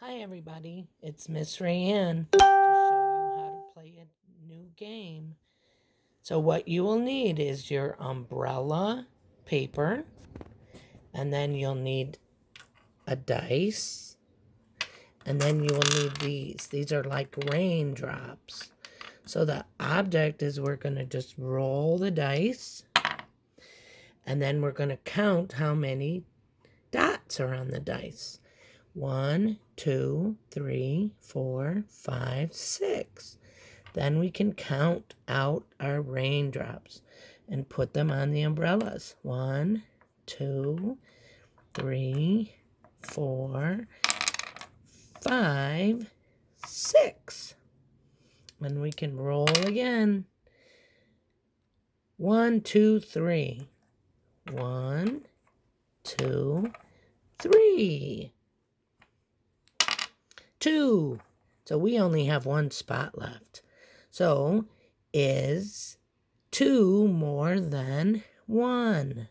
Hi everybody, it's Miss Rayanne to show you how to play a new game. So what you will need is your umbrella paper, and then you'll need a dice, and then you will need these. These are like raindrops. So the object is we're going to just roll the dice, and then we're going to count how many dots are on the dice. 1, 2, 3, 4, 5, 6. Then we can count out our raindrops and put them on the umbrellas. 1, 2, 3, 4, 5, 6. And we can roll again. 1, 2, 3. 1, 2, 3. 2. So we only have one spot left. So is 2 more than 1?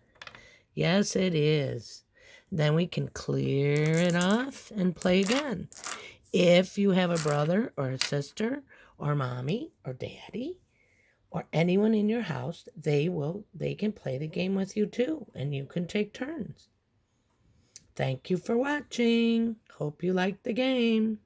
Yes, it is. Then we can clear it off and play again. If you have a brother or a sister or mommy or daddy or anyone in your house, they can play the game with you too, and you can take turns. Thank you for watching. Hope you liked the game.